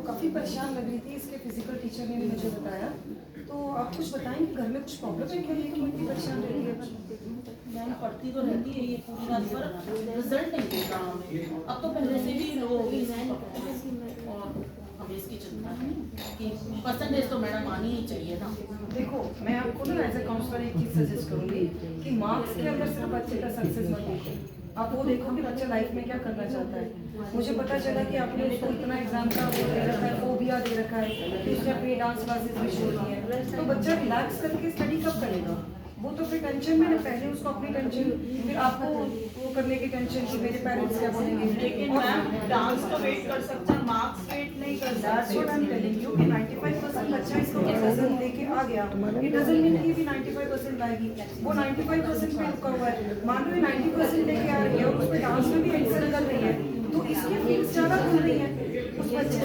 काफ़ी परेशान लग रही थी, इसके फिजिकल टीचर ने भी मुझे बताया। तो आप कुछ बताएं कि घर में कुछ प्रॉब्लम है क्या, ये कि इतनी परेशान रहती है? मैम पढ़ती तो रहती है ये पूरी रात, पर रिजल्ट नहीं देख रहा हमें। अब तो पहले से भी लो हो गई और हमें इसकी चिंता है कि परसेंटेज तो मैडम आनी ही चाहिए ना। देखो, मैं आपको ना एज ए काउंसलर एक चीज़ सजेस्ट करूँगी कि मार्क्स के अंदर सिर्फ बच्चे का सक्सेस मत देखो, आप वो देखो कि बच्चा लाइफ में क्या करना चाहता है। मुझे पता चला कि आपने उसको इतना एग्जाम का वो दे रखा है, फोबिया दे रखा है कि उसने अपनी डांस क्लासेस भी छोड़ दी है। तो बच्चा रिलैक्स करके स्टडी कब करेगा? वो तो फिर टेंशन में ना, पहले उसको अपनी टेंशन, फिर आपको वो करने की टेंशन कि मेरे पेरेंट्स क्या बोलेंगे। लेकिन मैम डांस तो वेट कर सकता है, मार्क्स वेट नहीं कर सकते। 95% बच्चा इसको पसंद लेके आ गया, इट डजंट मीन कि भी 95% आएगी। वो 95% पे रुका हुआ है, मान लो 90% लेके आ रही है और उसमें डांस में भी एक्सेल कर रही है, तो इसकी फील्ड ज़्यादा खुल रही है उस बच्चे